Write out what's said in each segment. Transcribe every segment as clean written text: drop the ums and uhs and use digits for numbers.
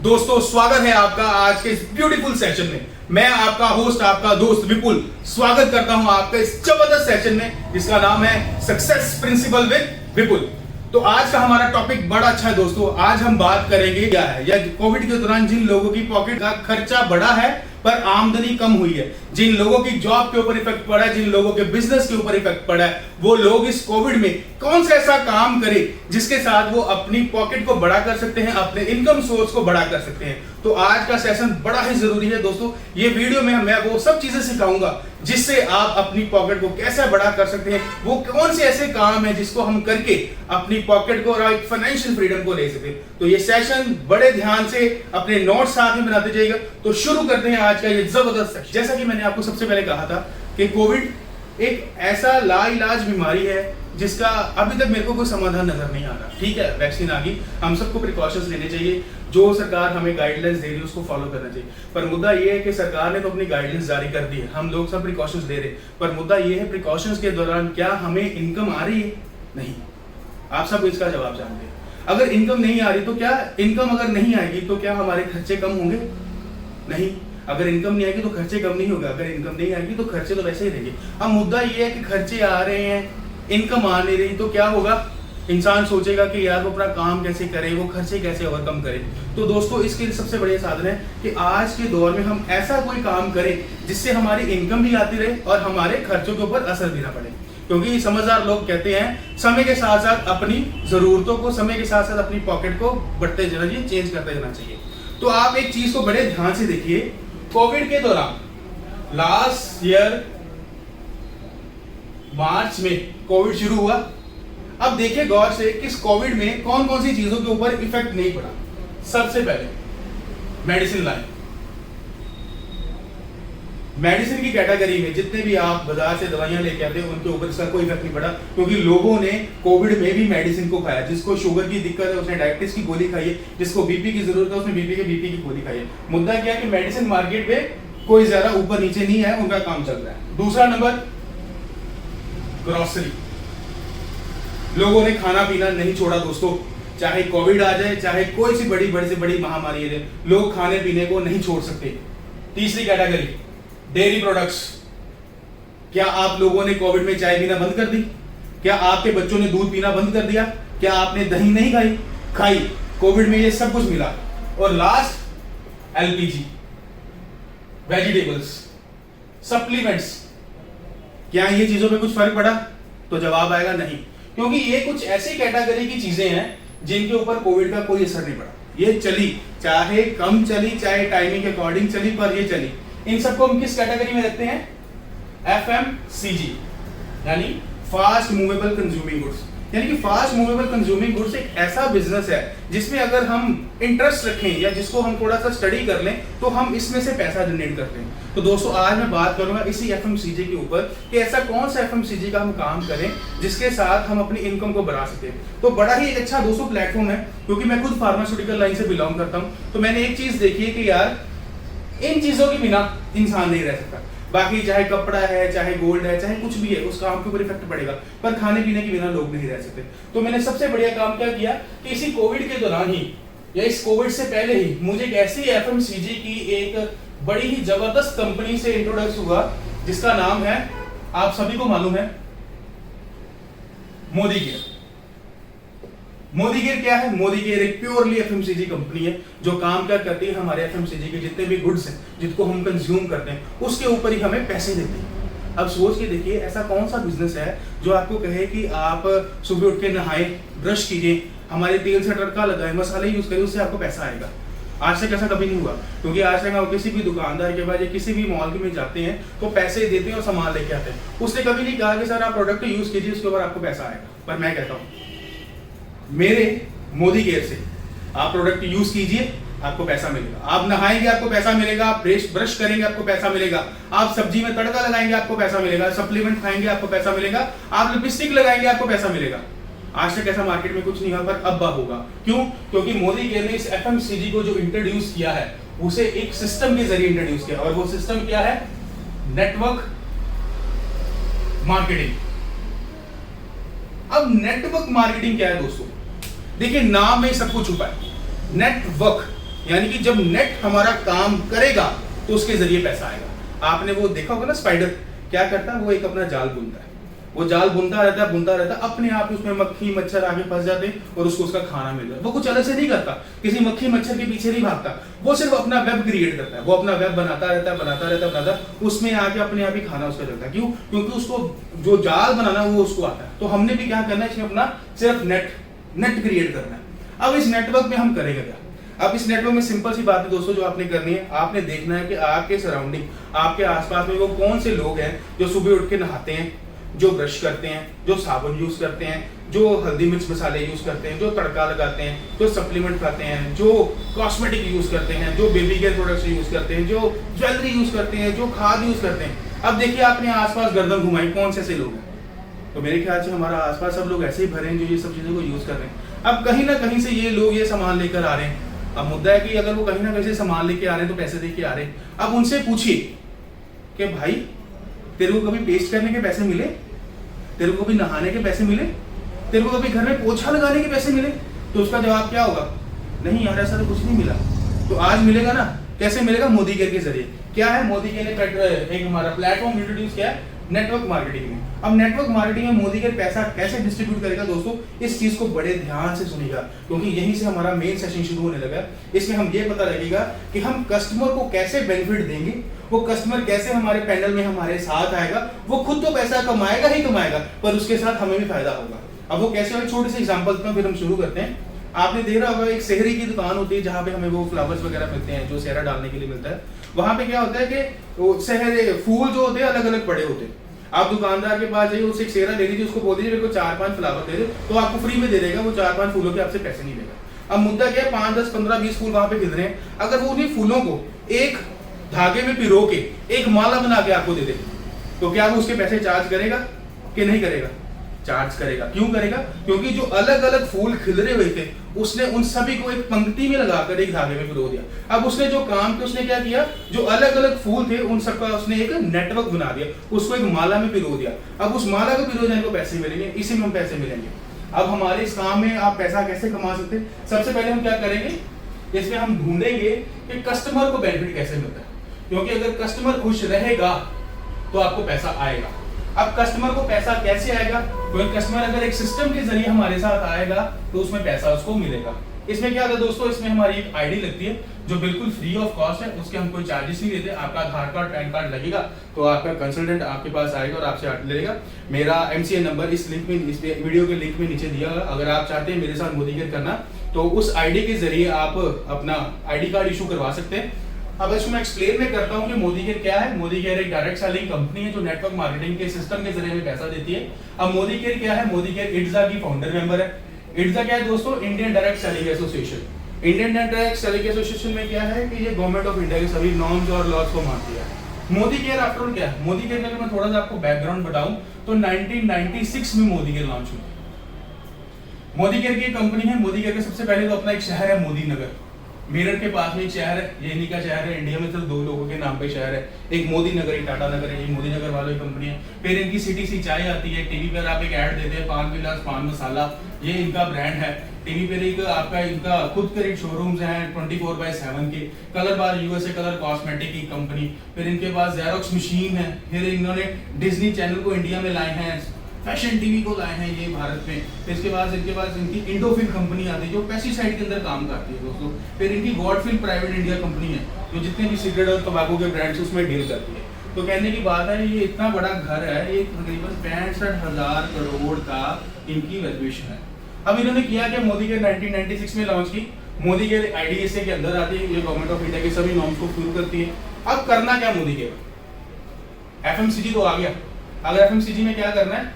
दोस्तों स्वागत है आपका आज के इस ब्यूटीफुल सेशन में। मैं आपका होस्ट आपका दोस्त विपुल स्वागत करता हूं आपका इस जबरदस्त सेशन में जिसका नाम है सक्सेस प्रिंसिपल विद विपुल। तो आज का हमारा टॉपिक बड़ा अच्छा है दोस्तों। आज हम बात करेंगे क्या है या कोविड के दौरान जिन लोगों की पॉकेट का खर्चा बढ़ा है पर आमदनी कम हुई है, जिन लोगों की जॉब के ऊपर इफेक्ट पड़ा है, जिन लोगों के बिजनेस के ऊपर इफेक्ट पड़ा है, वो लोग इस कोविड में कौन सा ऐसा काम करें जिसके साथ वो अपनी पॉकेट को बड़ा कर सकते हैं, अपने इनकम सोर्स को बड़ा कर सकते हैं। तो आज का सेशन बड़ा ही जरूरी है दोस्तों। ये वीडियो में मैं वो सब चीजें सिखाऊंगा जिससे आप अपनी पॉकेट को कैसे बड़ा कर सकते हैं। वो कौन से ऐसे काम है जिसको हम करके अपनी पॉकेट को और एक फाइनेंशियल फ्रीडम को ले सके। तो ये सेशन बड़े ध्यान से अपने नोट्स साथ में बनाते जाइएगा। तो शुरू करते हैं आज का ये जबरदस्त सेशन। जैसा कि मैंने आपको सबसे पहले कहा था कि कोविड एक ऐसा लाइलाज बीमारी है जिसका अभी तक मेरे को कोई समाधान नजर नहीं आ रहा। ठीक है, वैक्सीन आ गई, हम सबको प्रिकॉशंस लेने चाहिए, जो सरकार हमें गाइडलाइंस दे रही है उसको फॉलो करना चाहिए। पर मुद्दा ये है कि सरकार ने तो अपनी गाइडलाइंस जारी कर दी है, हम लोग सब प्रिकॉशंस ले रहे हैं, पर मुद्दा ये है प्रिकॉशंस के दौरान क्या हमें इनकम आ रही है? नहीं। आप सब इसका जवाब जानते हैं। अगर इनकम नहीं आ रही तो क्या इनकम अगर नहीं आएगी तो क्या हमारे खर्चे कम होंगे? नहीं। अगर इनकम नहीं आएगी तो खर्चे कम नहीं होगा, अगर इनकम नहीं आएगी तो खर्चे तो वैसे ही रहेंगे। अब मुद्दा ये है कि खर्चे आ रहे हैं, इनकम आ नहीं रही, तो क्या होगा? इंसान सोचेगा कि यार वो अपना काम कैसे करे, वो खर्चे कैसे ओवरकम करे। तो दोस्तों इसके लिए सबसे बढ़िया साधन है कि आज के दौर में हम ऐसा कोई काम करें जिससे हमारी इनकम भी आती रहे और हमारे खर्चों के ऊपर असर भी ना पड़े। क्योंकि समझदार लोग कहते हैं समय के साथ साथ अपनी जरूरतों को, समय के साथ साथ अपनी पॉकेट को बढ़ते जाना चाहिए, चेंज करते जाना चाहिए। तो आप एक चीज को बड़े ध्यान से देखिए। कोविड के दौरान लास्ट ईयर मार्च में कोविड शुरू हुआ। अब देखिए गौर से कि इस कोविड में कौन कौन सी चीजों के ऊपर इफेक्ट नहीं पड़ा। सबसे पहले मेडिसिन लाइन। मेडिसिन की कैटेगरी में जितने भी आप बाजार से दवाइयां लेके आते हैं उनके ऊपर इसका कोई इफेक्ट नहीं पड़ा, क्योंकि लोगों ने कोविड में भी मेडिसिन को खाया। जिसको शुगर की दिक्कत है उसने डायबिटीज की गोली खाई है, जिसको बीपी की जरूरत है उसने बीपी की गोली खाई है। मुद्दा क्या है कि मेडिसिन मार्केट में कोई ज्यादा ऊपर नीचे नहीं है, उनका काम चल रहा है। दूसरा नंबर ग्रोसरी। लोगों ने खाना पीना नहीं छोड़ा दोस्तों, चाहे कोविड आ जाए, चाहे कोई सी बड़ी से बड़ी महामारी है, लोग खाने पीने को नहीं छोड़ सकते। तीसरी कैटेगरी डेयरी प्रोडक्ट्स। क्या आप लोगों ने कोविड में चाय पीना बंद कर दी? क्या आपके बच्चों ने दूध पीना बंद कर दिया? क्या आपने दही नहीं खाई? कोविड में ये सब कुछ मिला। और लास्ट एलपीजी, वेजिटेबल्स, सप्लीमेंट्स। क्या ये चीजों पे कुछ फर्क पड़ा? तो जवाब आएगा नहीं, क्योंकि ये कुछ ऐसी कैटेगरी की चीजें हैं जिनके ऊपर कोविड का कोई असर नहीं पड़ा। ये चली, चाहे कम चली, चाहे टाइमिंग के अकॉर्डिंग चली, पर ये चली। इन सबको हम किस कैटेगरी में रखते हैं? एफएमसीजी, यानी फास्ट मूवेबल कंज्यूमिंग गुड्स। यानी कि फास्ट मूवेबल कंज्यूमिंग गुड्स एक ऐसा बिजनेस है जिसमें अगर हम इंटरेस्ट रखें या जिसको हम थोड़ा सा स्टडी कर लें तो हम इसमें से पैसा जनरेट करते हैं। तो दोस्तों आज मैं बात करूंगा इसी एफएमसीजी के ऊपर कि ऐसा कौन सा एफएमसीजी का हम काम करें जिसके साथ हम अपनी इनकम को बढ़ा सकें। तो बड़ा ही एक अच्छा दोस्तों प्लेटफॉर्म है, क्योंकि मैं खुद फार्मास्यूटिकल लाइन से बिलोंग करता हूं। तो मैंने एक चीज देखी है कि यार इन चीजों के बिना इंसान नहीं रह सकता। बाकी चाहे कपड़ा है, चाहे गोल्ड है, चाहे कुछ भी है, उस काम के ऊपर इफेक्ट पड़ेगा, पर खाने पीने के बिना लोग नहीं रह सकते। तो मैंने सबसे बढ़िया काम क्या किया कि इसी कोविड के दौरान ही या इस कोविड से पहले ही मुझे एक ऐसी एफएमसीजी की एक बड़ी ही जबरदस्त कंपनी से इंट्रोडक्स हुआ जिसका नाम है, आप सभी को मालूम है, मोदी केयर। मोदी केयर क्या है? मोदी केयर एक प्योरली एफएमसीजी कंपनी है जो काम क्या करती है, हमारे एफएमसीजी के जितने भी गुड्स हैं जिनको हम कंज्यूम करते हैं उसके ऊपर ही हमें पैसे देती है। अब सोच के देखिए ऐसा कौन सा बिजनेस है जो आपको कहे कि आप सुबह उठ के नहाए, ब्रश कीजिए, हमारे तेल से तड़का लगाए, मसाले यूज करिए, उससे आपको पैसा आएगा। आज तक ऐसा कभी नहीं हुआ, क्योंकि आज तक आप किसी भी दुकानदार के पास या किसी भी मॉल में जाते हैं तो पैसे देते हैं और सामान लेके आते हैं। उसने कभी नहीं कहा कि सर आप प्रोडक्ट यूज कीजिए, उसके ऊपर आपको पैसा आएगा। पर मैं कहता हूँ मेरे मोदी केयर से आप प्रोडक्ट यूज कीजिए, आपको पैसा मिलेगा। आप नहाएंगे आपको पैसा मिलेगा, आप ब्रश करेंगे आपको पैसा मिलेगा, आप सब्जी में तड़का लगाएंगे आपको पैसा मिलेगा, सप्लीमेंट खाएंगे आपको पैसा मिलेगा, आप लिपस्टिक लगाएंगे आपको पैसा मिलेगा। आज तक ऐसा मार्केट में कुछ नहीं हुआ, पर अब होगा। क्यों? क्योंकि मोदी केयर ने इस एफएमसीजी को जो इंट्रोड्यूस किया है उसे एक सिस्टम के जरिए इंट्रोड्यूस किया, और वो सिस्टम क्या है? Network marketing. अब नेटवर्क मार्केटिंग क्या है दोस्तों? देखिए नाम में सब कुछ छुपा है। नेटवर्क यानी कि जब नेट हमारा काम करेगा तो उसके जरिए पैसा आएगा। आपने वो देखा होगा ना, स्पाइडर क्या करता है, वो एक अपना जाल बुनता है, वो जाल बुनता रहता है, अपने आप उसमें मक्खी मच्छर आगे फंस जाते हैं और उसको उसका खाना मिल जाता है। वो कुछ अलग से नहीं करता, किसी मक्खी मच्छर के पीछे नहीं भागता, वो सिर्फ अपना वेब क्रिएट करता है, वो अपना वेब बनाता रहता है, उसमें आके अपने आप ही खाना उसका चलता है। क्यों? क्योंकि उसको जो जाल बनाना वो उसको आता है। तो हमने भी क्या करना है, इसमें अपना सिर्फ नेट क्रिएट करना है। अब इस नेटवर्क में हम करेंगे क्या? अब इस नेटवर्क में सिंपल सी बात है दोस्तों, जो आपने करनी है, आपने देखना है कि आपके सराउंडिंग, आपके आसपास में वो कौन से लोग हैं जो सुबह उठ के नहाते हैं, जो ब्रश करते हैं, जो साबुन यूज करते हैं, जो हल्दी मिर्च मसाले यूज करते हैं, जो तड़का लगाते हैं, जो सप्लीमेंट खाते हैं, जो कॉस्मेटिक यूज करते हैं, जो बेबी केयर प्रोडक्ट्स यूज करते हैं, जो ज्वेलरी यूज करते हैं, जो खाद यूज करते हैं। अब देखिए आपने आसपास गर्दन घुमाई, कौन से ऐसे लोग हैं? तो मेरे ख्याल से हमारा आसपास सब लोग ऐसे ही भरे हैं जो ये सब चीजों को यूज कर रहे हैं। अब कहीं ना कहीं से ये लोग ये सामान लेकर आ रहे हैं। अब मुद्दा है कि अगर वो कहीं ना कहीं से सामान लेके आ रहे हैं तो पैसे देके आ रहे हैं। अब उनसे पूछिए कि भाई तेरे को कभी पेस्ट करने के पैसे मिले, तेरे को कभी नहाने के पैसे मिले, तेरे को कभी घर में पोछा लगाने के पैसे मिले? तो उसका जवाब क्या होगा? नहीं यार, ऐसा तो कुछ नहीं मिला। तो आज मिलेगा ना, कैसे मिलेगा? मोदी केयर के जरिए। क्या है? मोदी केयर ने एक हमारा प्लेटफॉर्म इंट्रोड्यूस किया है नेटवर्क मार्केटिंग में। अब नेटवर्क मार्केटिंग में मोदी केयर पैसा कैसे डिस्ट्रीब्यूट करेगा दोस्तों, इस चीज को बड़े ध्यान से सुनिएगा, क्योंकि यहीं से हमारा मेन सेशन शुरू होने लगा। इसमें हम ये पता लगेगा कि हम कस्टमर को कैसे बेनिफिट देंगे, वो कस्टमर कैसे हमारे पैनल में हमारे साथ आएगा। वो खुद तो पैसा कमाएगा ही कमाएगा, पर उसके साथ हमें भी फायदा होगा। अब वो कैसे होगा, छोटे से एग्जांपल में फिर हम शुरू करते हैं। आपने देख रहा होगा एक शहरी की दुकान होती है जहाँ पे हमें वो फ्लावर्स वगैरह मिलते हैं, जो सेहरा डालने के लिए मिलता है। वहां पे क्या होता है कि वो शहरे फूल जो होते हैं अलग अलग पड़े होते हैं। आप दुकानदार के पास जाइए, उससे एक सेहरा ले लीजिए, उसको बोल दीजिए मेरे को 4-5 फ्लावर दे दे, तो आपको फ्री में दे देगा। वो 4-5 फूलों के आपसे पैसे नहीं लेगा। अब मुद्दा क्या है, 5, 10, 15, 20 फूल वहां पे खिल रहे हैं। अगर वो उन्हीं फूलों को एक धागे में पिरो के एक माला बना के आपको दे दे, तो क्या वो उसके पैसे चार्ज करेगा कि नहीं करेगा? चार्ज करेगा। क्यों करेगा? क्योंकि जो अलग अलग फूल खिलरे हुए थे उसने उन सभी को एक पंक्ति में लगाकर एक धागे में पिरो दिया। अब उसने जो काम किया, उसने क्या किया, जो अलग अलग फूल थे उन सबका उसने एक नेटवर्क बना दिया, उसको एक माला में पिरो दिया। अब उस माला को पिरो जाने को पैसे मिलेंगे, इसी में हम पैसे मिलेंगे। अब हमारे इस काम में आप पैसा कैसे कमा सकते हैं? सबसे पहले हम क्या करेंगे, इसमें हम ढूंढेंगे कि कस्टमर को बेनिफिट कैसे मिलता है, क्योंकि अगर कस्टमर खुश रहेगा तो आपको पैसा आएगा। अब कस्टमर को पैसा कैसे आएगा? क्योंकि कस्टमर अगर एक सिस्टम के जरिए हमारे साथ आएगा तो उसमें पैसा उसको मिलेगा। इसमें क्या होता है दोस्तों, इसमें हमारी एक आईडी लगती है जो बिल्कुल फ्री ऑफ कॉस्ट है, उसके हम कोई चार्जेस नहीं लेते। आपका आधार कार्ड पैन कार्ड लगेगा तो आपका कंसल्टेंट आपके पास आएगा और आपसे लेगा। मेरा MCA नंबर इस लिंक में, इस वीडियो के लिंक में नीचे दिया हुआ। अगर आप चाहते हैं मेरे साथ मोदी केयर करना तो उस आईडी के जरिए आप अपना आईडी कार्ड इशू करवा सकते हैं। अब इसको मैं एक्सप्लेन में करता हूं कि मोदी केयर क्या है। मोदी केयर एक डायरेक्ट सेलिंग कंपनी है जो नेटवर्क मार्केटिंग के सिस्टम के जरिए हमें पैसा देती है। अब मोदी केयर क्या है? मोदी केयर ITZA की फाउंडर मेंबर है। ITZA क्या है दोस्तों? Indian direct selling association. Indian direct selling association में क्या है कि ये गवर्नमेंट ऑफ इंडिया के सभी नॉर्म्स और लॉज को मानती है। मोदी केयर आफ्टर ऑल क्या है? मोदी केयर का मैं थोड़ा सा आपको बैकग्राउंड बताऊं तो 1996 में मोदी केयर लॉन्च हुई। मोदी केयर की कंपनी है। मोदी केयर का सबसे पहले तो अपना एक शहर है मोदी नगर, मेरठ के पास में एक शहर है, ये इन्हीं का शहर है। इंडिया में सिर्फ 2 लोगों के नाम पे शहर है, एक मोदी नगर, एक टाटा नगर है। ये मोदी नगर वालों की कंपनी है। फिर इनकी सिटी सी चाय आती है, टीवी पर आप एक ऐड देते हैं, पान विलास पान मसाला, ये इनका ब्रांड है। टीवी पर एक आपका इनका खुद के एक शोरूम्स हैं 24/7 के। कलर बार USA कलर कॉस्मेटिक की कंपनी। फिर इनके पास जेरोक्स मशीन है। फिर इन्होंने डिज्नी चैनल को इंडिया में लाए हैं, फैशन टीवी को लाए हैं ये भारत में। इसके बाद इनके पास इनकी इंडोफिल कंपनी आती है जो पेस्टिसाइड के अंदर काम करती है दोस्तों। फिर इनकी गॉडफिल प्राइवेट इंडिया कंपनी है जो जितने भी सिगरेट और तंबाकू के ब्रांड्स उसमें डील करती है। तो कहने की बात है, ये इतना बड़ा घर है, ये तकरीबन 65,000 करोड़ का इनकी वैल्यूएशन है। अब इन्होंने किया कि मोदी केयर 1996 में लॉन्च की। मोदी केयर IDSA के अंदर आती है, ये गवर्नमेंट ऑफ इंडिया के सभी नॉर्म्स को फॉलो करती है। अब करना क्या मोदी केयर? FMCG तो आ गया। अगर FMCG में क्या करना है,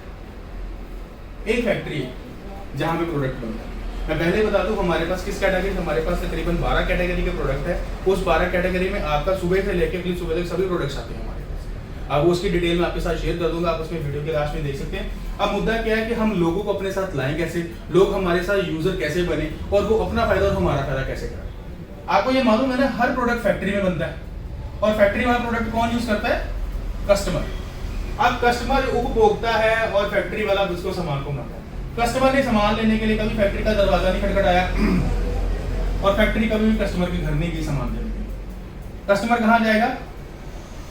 एक फैक्ट्री है जहां पे प्रोडक्ट बनता है। मैं पहले बता दूं हमारे पास किस कैटेगरी, हमारे पास तकरीबन 12 कैटेगरी के प्रोडक्ट है। उस 12 कैटेगरी में आपका सुबह से लेकर अगली सुबह तक सभी प्रोडक्ट्स आते हैं हमारे पास। अब उसकी डिटेल में आपके साथ शेयर कर दूंगा, आप उसमें वीडियो के लास्ट में देख सकते हैं। अब मुद्दा क्या है कि हम लोगों को अपने साथ लाएं कैसे, लोग हमारे साथ यूजर कैसे बने और वो अपना फायदा और हमारा फायदा कैसे करें। आपको ये मालूम है ना, हर प्रोडक्ट फैक्ट्री में बनता है और फैक्ट्री वाला प्रोडक्ट कौन यूज करता है? कस्टमर। अब कस्टमर उपभोक्ता है और फैक्ट्री वाला उसको सामान को बनाता है। कस्टमर ने सामान लेने के लिए कभी फैक्ट्री का दरवाजा नहीं खटखटाया, और फैक्ट्री कभी भी कस्टमर के घर नहीं गई सामान देने के लिए। कस्टमर कहाँ जाएगा?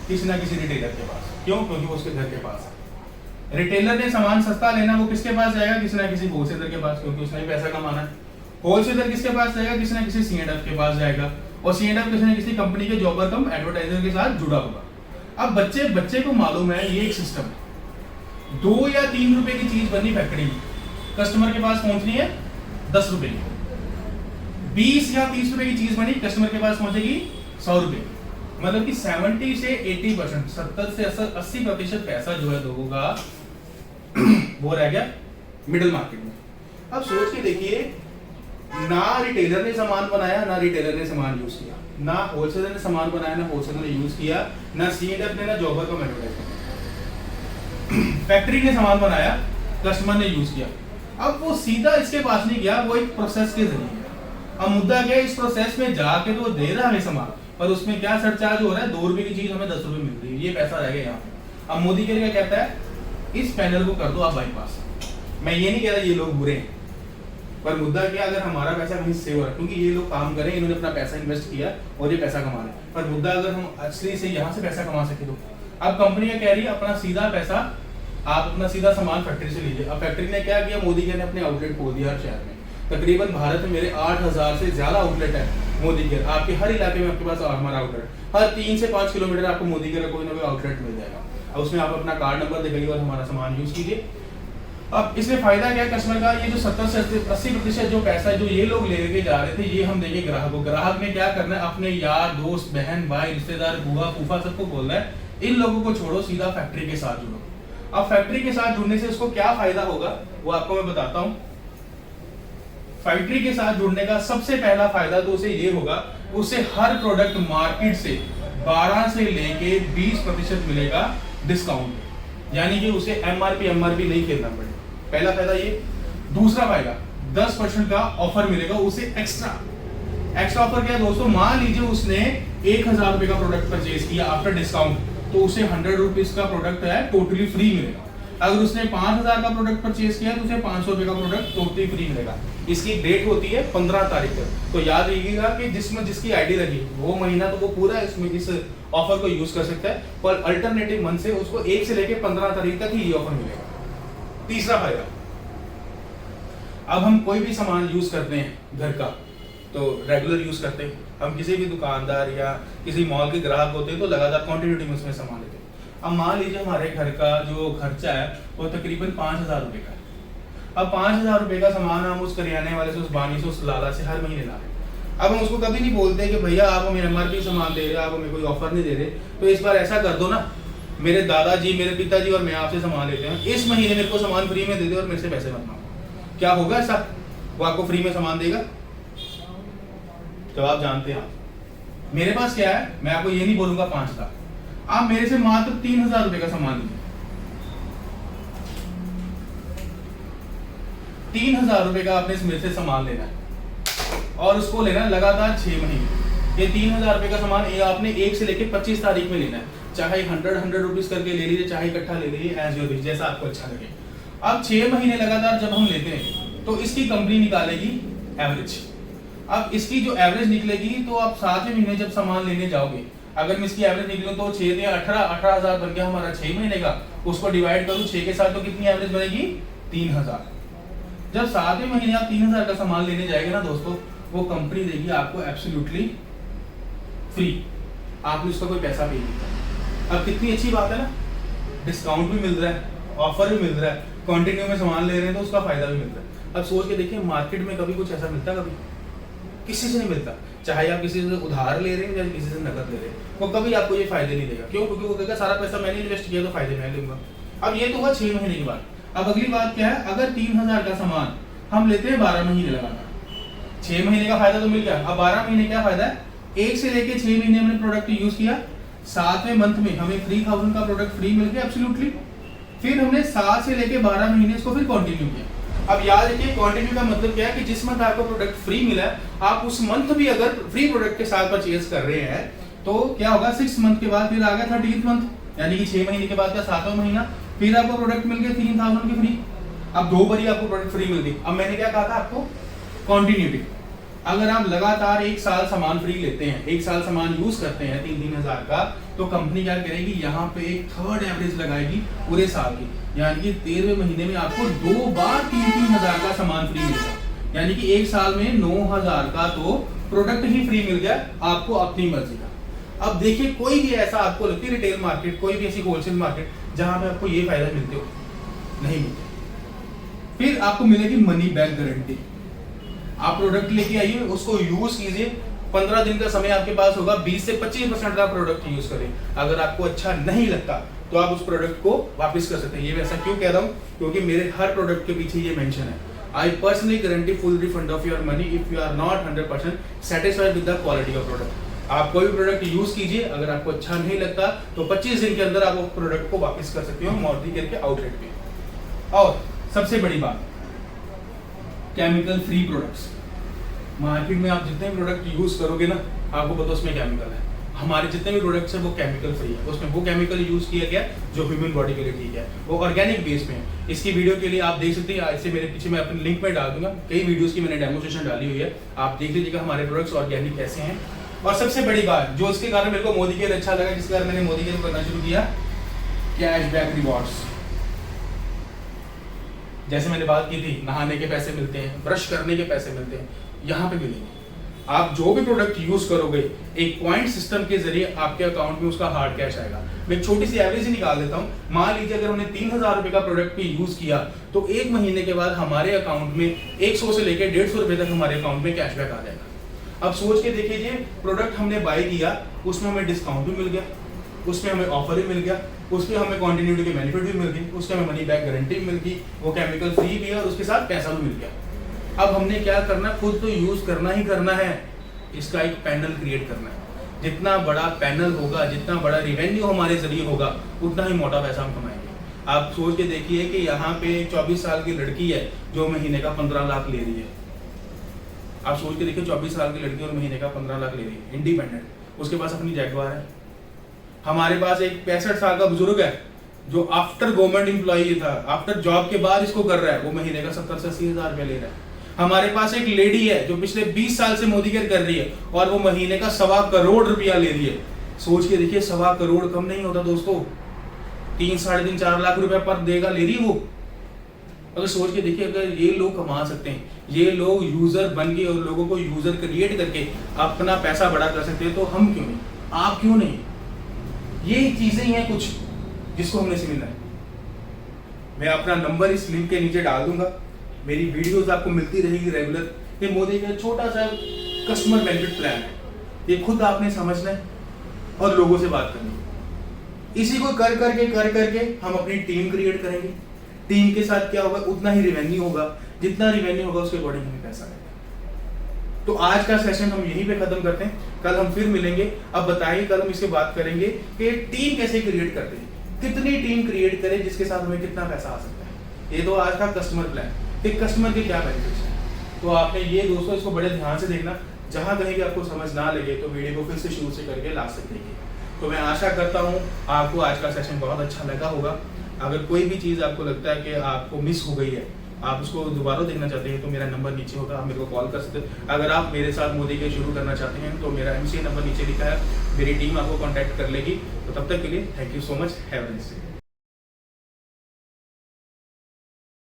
किसी ना किसी रिटेलर के पास। क्यों? क्योंकि वो उसके घर के पास है। रिटेलर ने सामान सस्ता लेना, वो किसके पास जाएगा? किसी ना किसी होलसेलर के पास, क्योंकि उसने भी पैसा कमाना है। होलसेलर किसके पास जाएगा? किसी ना किसी C&F के पास जाएगा, और C&F किसी ना किसी कंपनी के जॉबर कम एडवर्टाइजर के साथ जुड़ा होगा। अब बच्चे को मालूम है ये एक सिस्टम है। 2 या 3 रुपए की चीज बनी फैक्ट्री में, कस्टमर के पास पहुंचनी है 10 रुपए की। 20 या 30 रुपए की चीज बनी, कस्टमर के पास पहुंचेगी 100 रुपए की। मतलब कि 70 से 80%, 70 से 80% पैसा जो है लोगों का वो रह गया मिडिल मार्केट में। अब सोच के देखिए, ना रिटेलर ने सामान बनाया, ना रिटेलर ने सामान यूज किया, ना होलसेलर ने सामान बनाया, ना होलसेलर ने यूज किया, ना C&F ने, ना जॉबर का एडवर्टाइजर। फैक्ट्री ने सामान बनाया, कस्टमर ने यूज किया। अब वो सीधा इसके पास नहीं गया, वो एक प्रोसेस के जरिए गया। अब मुद्दा क्या है, इस प्रोसेस में जाके तो वो दे रहा है सामान, पर उसमें क्या सरचार्ज हो रहा है? 2 रुपए की चीज हमें 10 रुपए मिल रही है, ये पैसा रह गया यहाँ पे। अब मोदी क्या कहता है, इस पैनल को कर दो आप बाईपास। मैं ये नहीं कह रहा ये लोग बुरे हैं, पर मुद्दा क्या, अगर हमारा पैसा कहीं सेव हो रहा है, क्योंकि ये लोग काम करें, इन्होंने अपना पैसा इन्वेस्ट किया और ये पैसा कमा रहे हैं, पर मुद्दा अगर हम असली से यहाँ से पैसा कमा सके तो। अब कंपनी कह रही है अपना सीधा पैसा, आप अपना सीधा सामान फैक्ट्री से लीजिए। अब फैक्ट्री ने क्या किया, मोदी जी ने अपने आउटलेट खोल दिया हर शहर में। तकरीबन भारत में मेरे 8000 से ज्यादा आउटलेट है मोदी केयर। आपके हर इलाके में आपके पास हमारा आउटलेट, हर 3 से 5 किलोमीटर आपको मोदी केयर कोई ना कोई आउटलेट मिल जाएगा। अब उसमें आप अपना कार्ड नंबर दिखाइए और हमारा सामान यूज कीजिए। अब इसमें फायदा क्या है कस्टमर का, ये जो 70 से 80% जो पैसा जो ये लोग लेके जा रहे थे, ये हम देंगे ग्राहक को। ग्राहक ने क्या करना है, अपने यार दोस्त बहन भाई रिश्तेदार बुआ फूफा सबको बोलना है, इन लोगों को छोड़ो, सीधा फैक्ट्री के साथ जुड़ो। अब फैक्ट्री के साथ जुड़ने से उसको क्या फायदा होगा वो आपको मैं बताता हूँ। फैक्ट्री के साथ जुड़ने का सबसे पहला फायदा तो उसे ये होगा, उसे हर प्रोडक्ट मार्केट से 12 से लेके 20% मिलेगा डिस्काउंट, यानी कि उसे MRP नहीं खेलना पड़ेगा। पहला फायदा ये। दूसरा फायदा 10% का ऑफर मिलेगा उसे एक्स्ट्रा ऑफर क्या है दोस्तों, मान लीजिए उसने 1000 रुपए का प्रोडक्ट परचेज किया आफ्टर डिस्काउंट, तो उसे 100 रुपीज का प्रोडक्ट है टोटली फ्री मिलेगा। अगर उसने 5000 का प्रोडक्ट परचेज किया तो उसे 500 रुपए का प्रोडक्ट टोटली फ्री मिलेगा। इसकी डेट होती है 15 तारीख तक, तो याद रखिएगा कि जिसमें जिसकी आईडी लगी वो महीना तो वो पूरा इसमें इस ऑफर को यूज कर सकता है, पर अल्टरनेटिव मंथ से उसको 1 से लेकर 15 तारीख तक ही ये ऑफर मिलेगा। तीसरा फायदा, अब हम कोई भी सामान यूज करते हैं घर का, तो रेगुलर यूज करते हैं, हम किसी भी दुकानदार या किसी मॉल के ग्राहक होते हैं तो लगातार क्वांटिटी में उसमें सामान लेते हैं। अब मान लीजिए हमारे घर का जो खर्चा है वो तकरीबन 5000 रुपए का है। अब 5000 रुपए का सामान हम उस करियाने वाले से, उस बानी से, उस लाला से हर महीने ला रहे हैं। अब हम उसको कभी नहीं बोलते कि भैया आप हमें MRP सामान दे रहे हैं, आप हमें कोई ऑफर नहीं दे रहे, तो इस बार ऐसा कर दो ना, मेरे दादाजी मेरे पिताजी और मैं आपसे सामान लेते हैं, इस महीने मेरे को सामान फ्री में दे दे और मेरे से पैसे मत मांगो। क्या होगा ऐसा? वो आपको फ्री में सामान देगा? जवाब जानते हैं आप। मेरे पास क्या है, मैं आपको ये नहीं बोलूंगा 5 लाख, आप मेरे से मात्र 3000 रुपए का सामान लीजिए। 3000 रुपए का आपने मेरे से सामान लेना है और उसको लेना है लगातार 6 महीने। ये 3000 रुपए का सामान ये आपने 1 से लेकर 25 तारीख में लेना है, चाहे 100 रुपीज करके ले लीजिए, चाहे इकट्ठा ले लीजिए, एज योर विश, जैसा आपको अच्छा लगे। अब 6 महीने लगातार जब हम लेते हैं तो इसकी कंपनी निकालेगी एवरेज। अब इसकी जो एवरेज निकलेगी तो आप 7वें महीने जब सामान लेने जाओगे, अगर मैं इसकी एवरेज निकलूं तो 6 या 18,000 बन गया हमारा 6 महीने का, उसको डिवाइड करूं 6 के साथ तो कितनी एवरेज बनेगी? 3000। जब 7वें महीने आप 3000 का सामान लेने जाएंगे ना दोस्तों, वो कंपनी देगी आपको एब्सोल्युटली फ्री, आपने उसका कोई पैसा भी नहीं दिया। अब कितनी अच्छी बात है ना, डिस्काउंट भी मिल रहा है, ऑफर भी मिल रहा है, कंटिन्यू में सामान ले रहे हैं तो उसका फायदा भी मिल रहा है। अब सोच के देखिए, मार्केट में कभी कुछ ऐसा मिलता, कभी किसी से नहीं मिलता, चाहे आप किसी से उधार ले रहे हैं या किसी से नकद ले रहे हैं, वो कभी आपको ये फायदे नहीं देगा। क्यों? क्योंकि वो कहेगा सारा पैसा मैंने इन्वेस्ट किया तो फायदे मैं लूंगा। अब ये तो हुआ 6 महीने की बात। अब अगली बात क्या है, अगर 3000 का सामान हम लेते हैं 12 महीने लगातार, 6 महीने का फायदा तो मिल गया। अब 12 महीने क्या फायदा है, 1 से लेके 6 महीने हमने प्रोडक्ट यूज किया, 7वें मंथ में हमें 3000 का प्रोडक्ट फ्री मिल गया एब्सोल्युटली। फिर हमने 7 से लेके 12 महीने इसको फिर कंटिन्यू किया। अब याद रखिए, कंटिन्यू का मतलब क्या है कि जिस मंथ आपको प्रोडक्ट फ्री मिला है, आप उस मंथ भी अगर फ्री प्रोडक्ट के साथ परचेज कर रहे हैं तो क्या होगा, 6 मंथ के बाद फिर आ गया 30th मंथ, यानी कि 6 महीने के बाद का 7वां महीना, फिर आपको प्रोडक्ट मिल गया 3000 की फ्री। अब 2 बारी आपको प्रोडक्ट फ्री मिल गई। अब मैंने क्या कहा था आपको, कंटिन्यूटी। अगर आप लगातार 1 साल सामान फ्री लेते हैं, 1 साल सामान यूज करते हैं 3-3 हज़ार का, तो कंपनी क्या करेगी, यहाँ पे एक थर्ड एवरेज लगाएगी पूरे साल की, यानी कि 13वें महीने में आपको 2 बार 3-3 हज़ार का सामान फ्री मिलेगा। यानी कि 1 साल में 9,000 का तो प्रोडक्ट ही फ्री मिल गया आपको अपनी मर्जी का। अब देखिए, कोई भी ऐसा आपको लगती है रिटेल मार्केट, कोई भी ऐसी होलसेल मार्केट जहां पे आपको ये फायदा मिलते हो, नहीं मिलते। फिर आपको मिलेगी मनी बैक गारंटी। आप प्रोडक्ट लेके आइए, उसको यूज कीजिए, 15 दिन का समय आपके पास होगा, 20 से 25% का प्रोडक्ट यूज करें। अगर आपको अच्छा नहीं लगता तो आप उस प्रोडक्ट को वापस कर सकते हैं। ये मैं ऐसा क्यों कह रहा हूँ, क्योंकि मेरे हर प्रोडक्ट के पीछे ये मेंशन है, I personally guarantee full refund of your money if you are not 100% satisfied with the quality of product. आप कोई भी प्रोडक्ट यूज कीजिए, अगर आपको अच्छा नहीं लगता तो 25 दिन के अंदर आप उस प्रोडक्ट को वापस कर सकते हो मोदी केयर के आउटलेट पे। और सबसे बड़ी बात, केमिकल फ्री प्रोडक्ट्स। मार्केट में आप जितने प्रोडक्ट यूज करोगे ना, आपको पता उसमें केमिकल है। हमारे जितने भी प्रोडक्ट्स हैं वो केमिकल फ्री है, उसमें वो केमिकल यूज किया गया जो ह्यूमन बॉडी के लिए ठीक है, वो ऑर्गेनिक बेस में है। इसकी वीडियो के लिए आप देख सकते हैं, ऐसे मेरे पीछे मैं अपने लिंक में डाल दूंगा, कई वीडियोस की मैंने डेमोस्ट्रेशन डाली हुई है, आप देख लीजिएगा हमारे प्रोडक्ट्स ऑर्गेनिक कैसे हैं। और सबसे बड़ी बात जो इसके कारण मेरे को मोदी केयर अच्छा लगा, जिसके कारण मैंने मोदी केयर करना शुरू किया, कैशबैक रिवॉर्ड्स। जैसे मैंने बात की थी, नहाने के पैसे मिलते हैं, ब्रश करने के पैसे मिलते हैं, यहाँ पे मिलेंगे। आप जो भी प्रोडक्ट यूज करोगे, एक पॉइंट सिस्टम के जरिए आपके अकाउंट में उसका हार्ड कैश आएगा। मैं एक छोटी सी एवरेज ही निकाल देता हूँ। मान लीजिए अगर हमने 3,000 रुपए का प्रोडक्ट भी यूज किया तो 1 महीने के बाद हमारे अकाउंट में 100 से लेकर 150 रुपए तक हमारे अकाउंट में कैशबैक आ जाएगा। अब सोच के देखिए, प्रोडक्ट हमने बाय किया, उसमें हमें डिस्काउंट भी मिल गया, उसमें हमें ऑफर भी मिल गया, उसमें हमें कॉन्टिन्यूटी के बेनिफिट भी मिल गई, उसमें हमें मनी बैक गारंटी भी मिल गई, वो केमिकल फ्री भी है और उसके साथ पैसा भी मिल गया। अब हमने क्या करना, खुद तो यूज करना ही करना है, इसका एक पैनल क्रिएट करना है। जितना बड़ा पैनल होगा, जितना बड़ा रिवेन्यू हमारे जरिए होगा, उतना ही मोटा पैसा हम कमाएंगे। आप सोच के देखिए कि यहाँ पे 24 साल की लड़की है जो महीने का 15 लाख ले रही है। आप सोच के देखिए, 24 साल की लड़की और महीने का 15 लाख ले रही है, इंडिपेंडेंट, उसके पास अपनी जैगवार है। हमारे पास एक 65 साल का बुजुर्ग है जो आफ्टर गवर्नमेंट एम्प्लॉई था, आफ्टर जॉब के बाद इसको कर रहा है, वो महीने का 70 से 80 हजार रुपया ले रहा है। हमारे पास एक लेडी है जो पिछले 20 साल से मोदी केयर कर रही है और वो महीने का 1.25 करोड़ रुपया ले रही है। सोच के देखिए, 1.25 करोड़ कम नहीं होता दोस्तों, 3, 3.5, 4 लाख रुपया पर देगा ले रही वो। अगर सोच के देखिए, अगर ये लोग कमा सकते हैं, ये लोग यूजर बन के और लोगों को यूजर क्रिएट करके अपना पैसा बड़ा कर सकते हैं, तो हम क्यों नहीं, आप क्यों नहीं। ये चीजें ही हैं कुछ जिसको हमने सीखना है। मैं अपना नंबर इस लिंक के नीचे डाल दूंगा, मेरी वीडियोस आपको मिलती रहेगी रेगुलर। ये मोदी का छोटा सा कस्टमर बेनिफिट प्लान है, ये खुद आपने समझना है और लोगों से बात करनी है। इसी को कर करके हम अपनी टीम क्रिएट करेंगे। टीम के साथ क्या होगा, उतना ही रिवेन्यू होगा, जितना रिवेन्यू होगा उसके अकॉर्डिंग हमें पैसा आएगा। तो आज का सेशन हम यहीं पे खत्म करते हैं, कल हम फिर मिलेंगे। अब बताइए, कल हम इससे बात करेंगे कि टीम कैसे क्रिएट करते हैं, कितनी टीम क्रिएट करें जिसके साथ हमें कितना पैसा आ सकता है। ये तो आज का कस्टमर प्लान, कि कस्टमर के क्या बेनिफिट्स हैं। तो आपने ये दोस्तों इसको बड़े ध्यान से देखना, जहां कहीं भी आपको समझ ना लगे तो वीडियो को फिर से शुरू से करके लास्ट तक देखिए। तो मैं आशा करता हूँ आपको आज का सेशन बहुत अच्छा लगा होगा। अगर कोई भी चीज़ आपको लगता है कि आपको मिस हो गई है, आप उसको दोबारा देखना चाहते हैं, तो मेरा नंबर नीचे होगा, आप मेरे को कॉल कर सकते हैं। अगर आप मेरे साथ मोदी केयर शुरू करना चाहते हैं तो मेरा MCA नंबर नीचे लिखा है, मेरी टीम आपको कॉन्टैक्ट कर लेगी। तो तब तक के लिए thank you so much, have a nice day.